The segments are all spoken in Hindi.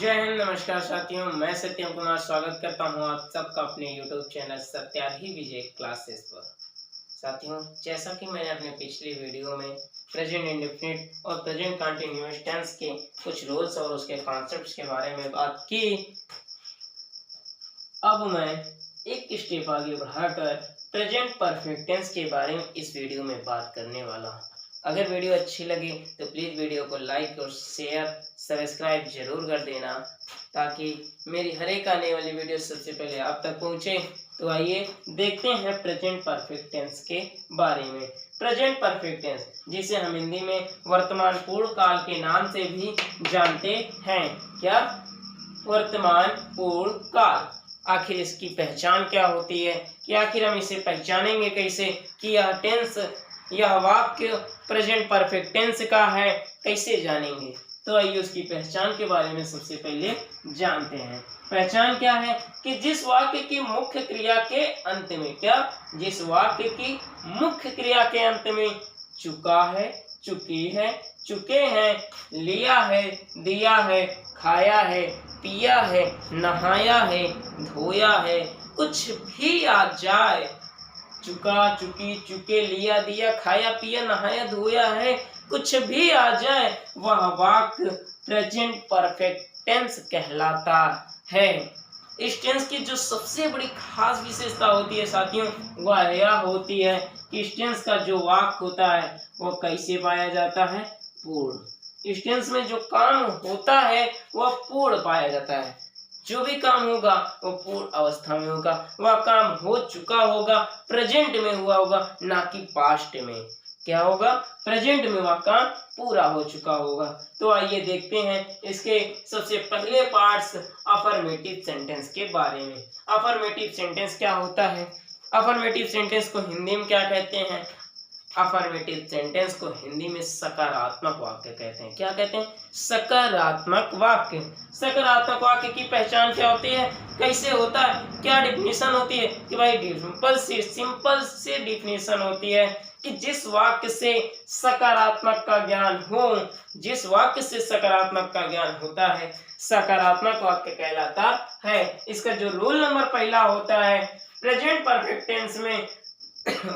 जय हिंद। नमस्कार साथियों, मैं सत्यम कुमार स्वागत करता हूं आप सबका अपने यूट्यूब चैनल सत्याधि विजय क्लासेस पर। साथियों, जैसा कि मैंने अपने पिछली वीडियो में प्रेजेंट इंडेफिनिट और प्रेजेंट कंटीन्यूअस टेंस के कुछ रूल्स और उसके कॉन्सेप्ट्स के बारे में बात की, अब मैं एक स्टेप आगे बढ़ाकर प्रेजेंट परफेक्ट टेंस के बारे में इस वीडियो में बात करने वाला हूँ। अगर वीडियो अच्छी लगी तो प्लीज़ वीडियो को लाइक और शेयर सब्सक्राइब जरूर कर देना, ताकि मेरी हर एक आने वाली वीडियो सबसे पहले आप तक पहुँचे। तो आइए देखते हैं प्रेजेंट परफेक्ट टेंस के बारे में। प्रेजेंट परफेक्ट टेंस, जिसे हम हिंदी में वर्तमान पूर्ण काल के नाम से भी जानते हैं। क्या? वर्तमान पूर्ण काल। आखिर इसकी पहचान क्या होती है, कि आखिर हम इसे पहचानेंगे कैसे कि यह टेंस, यह वाक्य प्रेजेंट परफेक्ट टेंस का है, कैसे जानेंगे? तो आइए उसकी पहचान के बारे में सबसे पहले जानते हैं। पहचान क्या है कि जिस वाक्य की मुख्य क्रिया के अंत में, क्या? जिस वाक्य की मुख्य क्रिया के अंत में चुका है, चुकी है, चुके हैं, लिया है, दिया है, खाया है, पिया है, नहाया है, धोया है, कुछ भी आ जाए, चुका, चुकी, चुके, लिया, दिया, खाया, पिया, नहाया, धोया है, कुछ भी आ जाए, वह वाक्य प्रेजेंट परफेक्ट टेंस कहलाता है। इस टेंस की जो सबसे बड़ी खास विशेषता होती है साथियों, वह यह होती है कि इस टेंस का जो वाक्य होता है वह कैसे पाया जाता है? पूर्ण। इस टेंस में जो काम होता है वह पूर्ण पाया जाता है। जो भी काम होगा वो पूर्ण अवस्था में होगा, वह काम हो चुका होगा, प्रेजेंट में हुआ होगा, ना कि पास्ट में। क्या होगा? प्रेजेंट में वह काम पूरा हो चुका होगा। तो आइए देखते हैं इसके सबसे पहले पार्ट्स अफर्मेटिव सेंटेंस के बारे में। अफर्मेटिव सेंटेंस क्या होता है? अफर्मेटिव सेंटेंस को हिंदी में क्या कहते हैं? अफर्मेटिव सेंटेंस को हिंदी में सकारात्मक वाक्य कहते हैं। क्या कहते हैं? सकारात्मक वाक्य। सकारात्मक वाक्य की पहचान क्या होती है, कैसे होता है, क्या डिफिनीशन होती है? कि भाई सिंपल से डिफिनीशन होती है कि जिस वाक्य से सकारात्मक का ज्ञान हो, जिस वाक्य से सकारात्मक का ज्ञान होता है, सकारात्मक वाक्य कहलाता है। इसका जो रूल नंबर पहला होता है प्रेजेंट परफेक्ट टेंस में,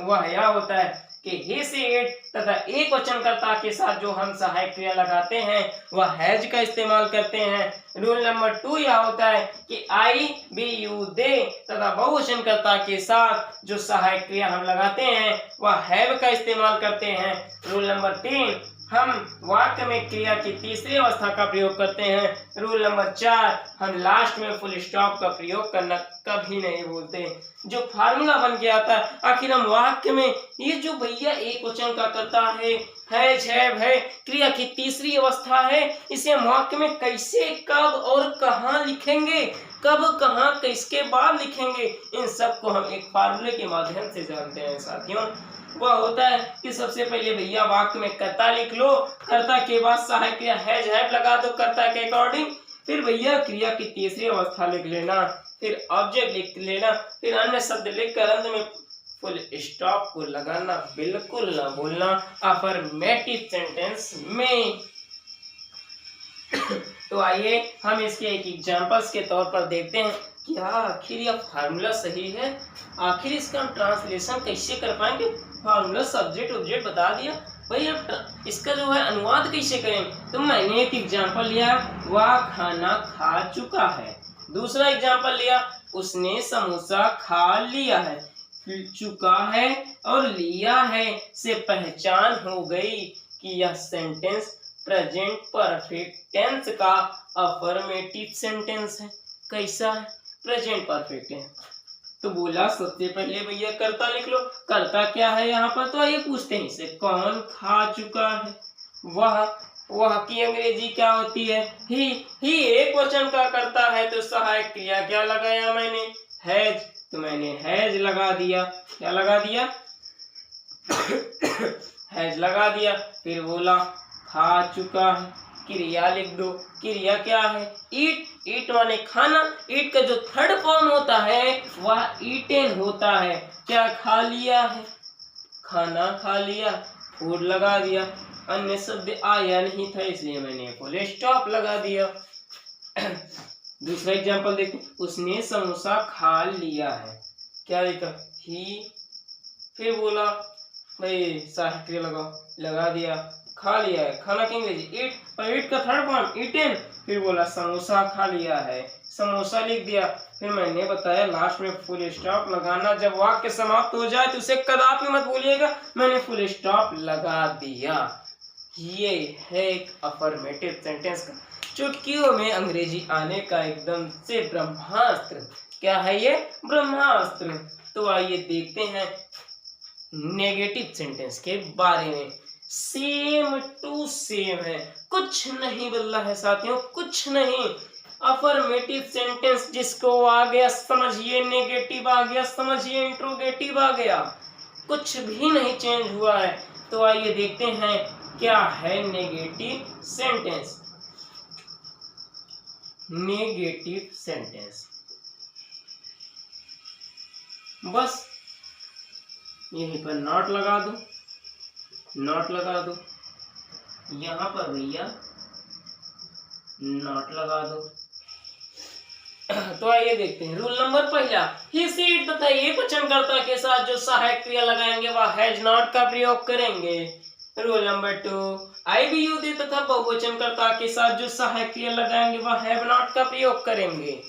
वह यह होता है कि he से इट तथा एक वचनकर्ता के साथ जो हम सहायक क्रिया लगाते हैं वह हैज का इस्तेमाल करते हैं। रूल नंबर 2 यह होता है कि आई, बी, यू, दे तथा बहुवचनकर्ता के साथ जो सहायक क्रिया हम लगाते हैं वह हैव का इस्तेमाल करते हैं। रूल नंबर 3, हम वाक्य में क्रिया की तीसरी अवस्था का प्रयोग करते हैं। रूल नंबर 4, हम लास्ट में फुल स्टॉप का प्रयोग करना कभी नहीं भूलते। जो फार्मूला बन के आता है, आखिर हम वाक्य में ये जो भैया एक वचन का करता है, है, क्रिया की तीसरी अवस्था है, इसे हम वाक्य में कैसे, कब और कहाँ लिखेंगे, कब, कहाँ, किसके बाद लिखेंगे, इन सब को हम एक फार्मूले के माध्यम से जानते हैं साथियों। वह होता है कि सबसे पहले भैया वाक्य में कर्ता लिख लो, कर्ता के बाद सहायक क्रिया हैज हैव लगा दो कर्ता के अकॉर्डिंग, फिर भैया क्रिया की तीसरी अवस्था लिख लेना, फिर ऑब्जेक्ट लिख लेना, फिर अन्य शब्द लिखकर अंत में फुल स्टॉप को लगाना, बिल्कुल ना भूलना अफर्मेटिव सेंटेंस में। तो आइए हम इसके एक एग्जांपल्स के तौर पर देखते हैं कि आखिर यह फार्मूला सही है, आखिर इसका हम ट्रांसलेशन कैसे कर पाएंगे। फार्मूला सब्जेक्ट ऑब्जेक्ट बता दिया, भाई अब इसका जो है अनुवाद कैसे करें। तो मैंने एक एग्जांपल लिया, वह खाना खा चुका है। दूसरा एग्जांपल लिया, उसने समोसा खा लिया है। चुका है और लिया है से पहचान हो गई कि यह सेंटेंस प्रेजेंट परफेक्ट टेंस का अफर्मेटिव सेंटेंस है। कैसा है? प्रेजेंट परफेक्ट है। तो बोला सबसे पहले भैया कर्ता लिख लो। कर्ता क्या है यहाँ पर? तो ये पूछते हैं इसे, कौन खा चुका है? वह की अंग्रेजी क्या होती है? ही एक वचन का कर्ता है, तो सहायक क्रिया क्या लगाया मैंने? हैज। तो मैंने हैज लगा दिया। क्या लगा दिया? हैज लगा दिया। फिर बोला खा चुका है, क्रिया लिख दो। क्रिया क्या है? ईट। ईट माने खाना। ईट का जो थर्ड फॉर्म होता है वह ईटेन होता है। क्या खा लिया है? खाना खा लिया। फूड लगा दिया। अन्य शब्द आया नहीं था, इसलिए मैंने फुल स्टॉप लगा दिया। दूसरा एग्जांपल देखते, उसने समोसा खा लिया है। क्या लिखा? ही। फिर बोला भाई सहायक क्रिया लगाओ, लगा दिया, खा लिया है, खाना की अंग्रेजी ईट, पर ईट का थर्ड फॉर्म ईटेन। फिर बोला समोसा खा लिया है, समोसा लिख दिया। फिर मैंने बताया लास्ट में फुल स्टॉप लगाना, जब वाक्य समाप्त हो जाए तो उसे कदापि मत भूलिएगा। मैंने फुल स्टॉप लगा दिया। ये है एक अफर्मेटिव सेंटेंस का चुटकियों में अंग्रेजी आने का एकदम से ब्रह्मास्त्र। क्या है ये? ब्रह्मास्त्र। तो आइए देखते हैं नेगेटिव सेंटेंस के बारे में। सेम टू सेम है, कुछ नहीं बदला है साथियों, कुछ नहीं। अफर्मेटिव सेंटेंस जिसको आ गया समझिए, नेगेटिव आ गया समझिए, इंट्रोगेटिव आ गया, कुछ भी नहीं चेंज हुआ है। तो आइए देखते हैं क्या है नेगेटिव सेंटेंस। नेगेटिव सेंटेंस बस यहीं पर नॉट लगा दो, नॉट लगा दो, यहां पर भैया नॉट लगा दो। तो आइए देखते हैं रूल नंबर पहला, ही सीट तथा एकवचनकर्ता के साथ जो सहायक क्रिया लगाएंगे वह हैज नॉट का प्रयोग करेंगे। रूल नंबर 2, आई भी यू दे तथा बहुवचनकर्ता के साथ जो सहायक क्रिया लगाएंगे वह हैव नॉट का प्रयोग करेंगे।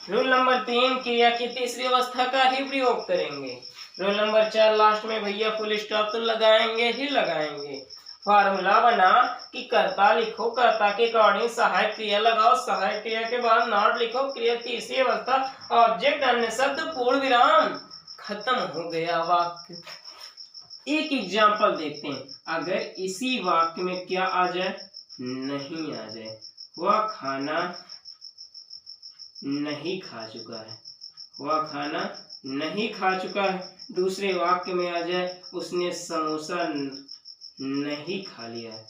रूल नंबर 3, क्रिया की तीसरी अवस्था का ही प्रयोग करेंगे। रूल नंबर 4, लास्ट में भैया फुल स्टॉप तो लगाएंगे ही लगाएंगे। फार्मूला बना कि कर्ता लिखो, कर्ता के अकॉर्डिंग सहायक क्रिया लगाओ, सहायक क्रिया के बाद नॉट लिखो, क्रिया तीसरी अवस्था, ऑब्जेक्ट अन्य शब्द, पूर्ण विराम, खत्म हो गया वाक्य। एक एग्जांपल देखते हैं, अगर इसी वाक्य में क्या आ जाए? नहीं आ जाए। वह खाना नहीं खा चुका है, वह खाना नहीं खा चुका है। दूसरे वाक्य में आ जाए उसने समोसा नहीं खा लिया है।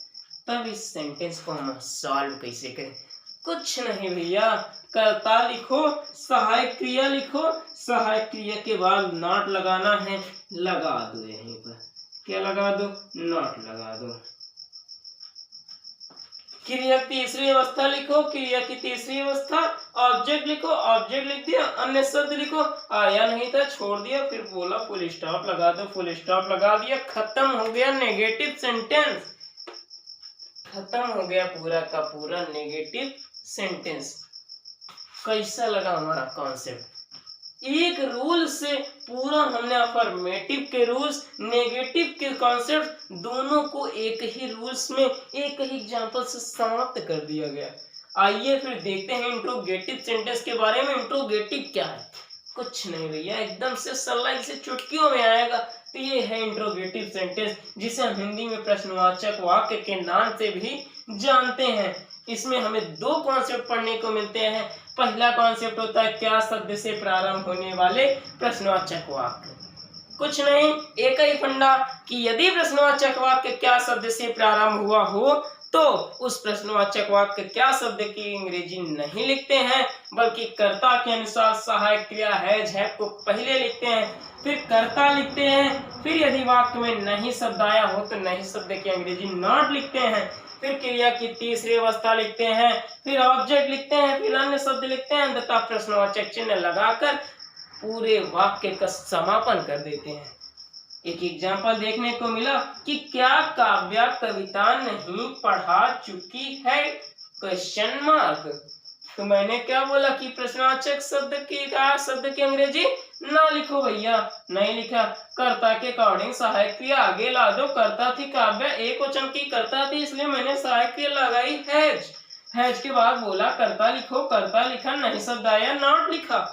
तब इस सेंटेंस को हम सॉल्व कैसे करें? कुछ नहीं भैया, कर्ता लिखो, सहायक क्रिया लिखो, सहायक क्रिया के बाद नॉट लगाना है, लगा दो। यहीं पर क्या लगा दो? नॉट लगा दो। क्रिया तीसरी अवस्था लिखो, क्रिया की तीसरी अवस्था, ऑब्जेक्ट लिखो, ऑब्जेक्ट लिख दिया, अन्य शब्द लिखो, आया नहीं था छोड़ दिया, फिर बोला फुल स्टॉप लगा दो, फुल स्टॉप लगा दिया, खत्म हो गया नेगेटिव सेंटेंस, खत्म हो गया पूरा का पूरा नेगेटिव सेंटेंस। कैसा लगा हमारा कॉन्सेप्ट? एक रूल से पूरा हमने अफर्मेटिव के रूल्स, नेगेटिव के कॉन्सेप्ट दोनों को एक ही रूल्स में, एक ही एग्जांपल से समाप्त कर दिया गया। आइए फिर देखते हैं इंट्रोगेटिव सेंटेंस के बारे में। इंट्रोगेटिव क्या है? कुछ नहीं भैया, एकदम से सलाई से चुटकियों में आएगा। तो ये है इंट्रोगेटिव सेंटेंस, जिसे हम हिंदी में प्रश्नवाचक वाक्य के नाम से भी जानते हैं। इसमें हमें दो कॉन्सेप्ट पढ़ने को मिलते हैं। पहला कॉन्सेप्ट होता है क्या शब्द से प्रारंभ होने वाले प्रश्नवाचक वाक्य। कुछ नहीं, एक ही फंडा कि यदि प्रश्नवाचक वाक्य क्या शब्द से प्रारंभ हुआ हो तो उस प्रश्नवाचक वाक्य क्या शब्द की अंग्रेजी नहीं लिखते हैं, बल्कि कर्ता के अनुसार सहायक क्रिया हैज हैव को पहले लिखते हैं, फिर कर्ता लिखते हैं, फिर यदि वाक्य में नहीं शब्द आया हो तो नहीं शब्द की अंग्रेजी नॉट लिखते हैं, फिर क्रिया की तीसरी अवस्था लिखते हैं, फिर ऑब्जेक्ट लिखते हैं, फिर अन्य शब्द लिखते हैं तथा प्रश्नवाचक चिन्ह लगाकर पूरे वाक्य का समापन कर देते हैं। एक एग्जाम्पल देखने को मिला कि क्या काव्या कविता नहीं पढ़ा चुकी है? Question mark. तो मैंने क्या बोला कि प्रश्नवाचक शब्द की अंग्रेजी ना लिखो भैया, नहीं लिखा। कर्ता के अकॉर्डिंग सहायक क्रिया आगे ला दो। कर्ता थी काव्या, एक वचन की कर्ता थी, इसलिए मैंने सहायक क्रिया लगाई हैज। हैज के बाद बोला कर्ता लिखो, कर्ता लिखा, नहीं शब्द आया, नॉट लिखा।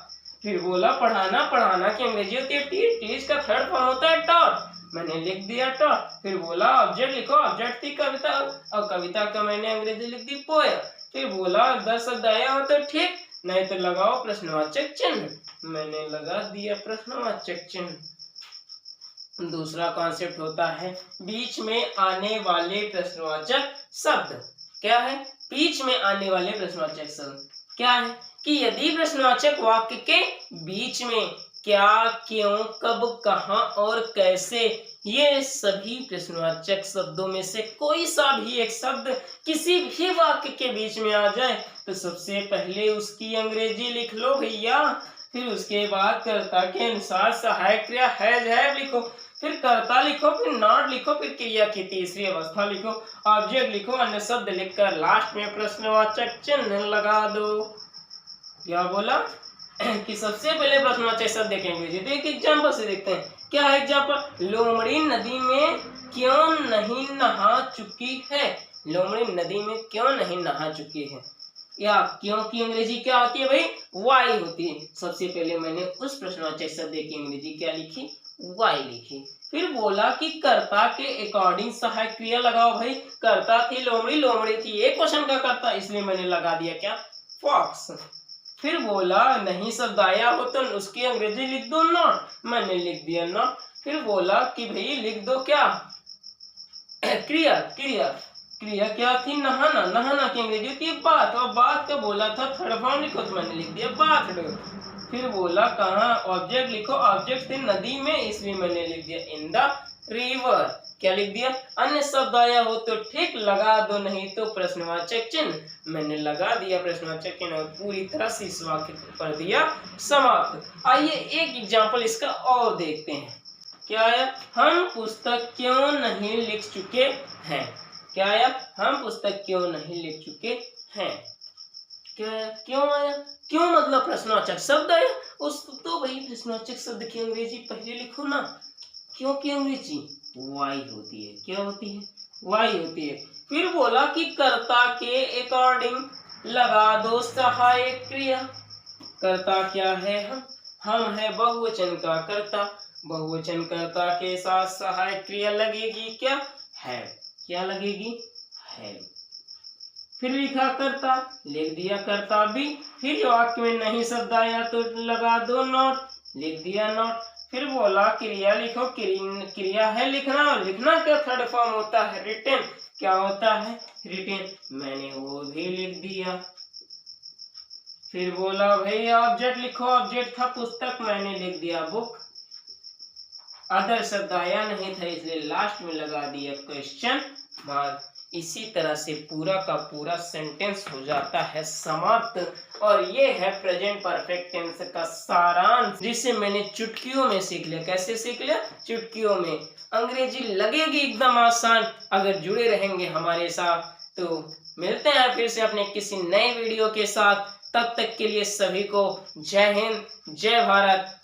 फिर बोला पढ़ाना, पढ़ाना की अंग्रेजी होती है टीच, टीच का थर्ड फॉर्म होता है टॉट, मैंने लिख दिया टॉट। फिर बोला ऑब्जेक्ट लिखो, ऑब्जेक्ट थी कविता और कविता का मैंने अंग्रेजी लिख दी पोएम। फिर बोला 10 शब्द आया हो तो ठीक, नहीं तो लगाओ प्रश्नवाचक चिन्ह, मैंने लगा दिया प्रश्नवाचक चिन्ह। दूसरा कॉन्सेप्ट होता है बीच में आने वाले प्रश्नवाचक शब्द। क्या है बीच में आने वाले प्रश्नवाचक शब्द? क्या है कि यदि प्रश्नवाचक वाक्य के बीच में क्या, क्यों, कब, कहाँ और कैसे, ये सभी प्रश्नवाचक शब्दों में से कोई सा भी एक शब्द किसी भी वाक्य के बीच में आ जाए तो सबसे पहले उसकी अंग्रेजी लिख लो भैया। फिर उसके बाद कर्ता के अनुसार सहायक क्रिया हैज हैव लिखो, फिर कर्ता लिखो, फिर नॉट लिखो, फिर क्रिया की तीसरी अवस्था लिखो, ऑब्जेक्ट लिखो, अन्य शब्द लिखकर लास्ट में प्रश्नवाचक चिन्ह लगा दो। क्या बोला कि सबसे पहले प्रश्नवाचक शब्द देखेंगे। तो एक एग्जाम्पल से देखते हैं। क्या है एग्जाम्पल? लोमड़ी नदी में क्यों नहीं नहा चुकी है? लोमड़ी नदी में क्यों नहीं नहा चुकी है? या क्यों की अंग्रेजी क्या होती है भाई? वाई होती है। सबसे पहले मैंने उस प्रश्नवाचक शब्द की अंग्रेजी क्या लिखी? वाई लिखी। फिर बोला कि कर्ता के अकॉर्डिंग सहायक क्रिया लगाओ भाई। कर्ता थी लोमड़ी, लोमड़ी थी एक क्वेश्चन का कर्ता, इसलिए मैंने लगा दिया क्या? फॉक्स। फिर बोला नहीं शब्द आया हो तो उसकी अंग्रेजी लिख दो नॉट, मैंने लिख दिया नॉट। फिर बोला कि भाई लिख दो क्या? क्रिया। क्रिया क्रिया क्या थी? नहाना। नहाना की अंग्रेजी होती है बाथ, और बाथ का बोला था थर्ड फॉर्म लिखो तो मैंने लिख दिया बाथ। फिर बोला कहाँ? ऑब्जेक्ट लिखो, ऑब्जेक्ट थे नदी में, इसलिए मैंने लिख दिया इन द रिवर। क्या लिख दिया? अन्य शब्द आया हो तो ठीक लगा दो, नहीं तो प्रश्नवाचक चिन्ह। मैंने लगा दिया प्रश्नवाचक चिन्ह और पूरी तरह से इस वाक्य कर दिया समाप्त। आइए एक एग्जाम्पल इसका और देखते हैं। क्या आया? हम पुस्तक क्यों नहीं लिख चुके हैं? क्या आया? हम पुस्तक क्यों नहीं लिख चुके हैं। क्या आया? क्यों आया? क्यों मतलब प्रश्नवाचक शब्द आया। उस तो भाई प्रश्नवाचक शब्द की अंग्रेजी पहले लिखो ना। क्यों की अंग्रेजी वाई होती है। क्या होती है? वाई होती है। फिर बोला कि कर्ता के अकॉर्डिंग लगा दो सहायक क्रिया। कर्ता क्या है? हम है बहुवचन का कर्ता। बहुवचन कर्ता के साथ सहायक क्रिया लगेगी क्या? है। क्या लगेगी? है। फिर लिखा कर्ता, लिख दिया कर्ता भी। फिर वाक्य में नहीं शब्द आया तो लगा दो नॉट, लिख दिया नॉट। फिर बोला क्रिया लिखो, क्रिया है लिखना। लिखना क्या थर्ड फॉर्म होता है? रिटेन। क्या होता है? रिटेन। मैंने वो भी लिख दिया। फिर बोला भाई ऑब्जेक्ट लिखो, ऑब्जेक्ट था पुस्तक, मैंने लिख दिया बुक। अदर शब्द आया नहीं था इसलिए लास्ट में लगा दिया क्वेश्चन मार्क। इसी तरह से पूरा का पूरा सेंटेंस हो जाता है समाप्त। और ये है प्रेजेंट परफेक्ट टेंस का सारांश, जिसे मैंने चुटकियों में सीख लिया। कैसे सीख लिया? चुटकियों में। अंग्रेजी लगेगी एकदम आसान अगर जुड़े रहेंगे हमारे साथ। तो मिलते हैं फिर से अपने किसी नए वीडियो के साथ। तब तक के लिए सभी को जय हिंद, जय भारत,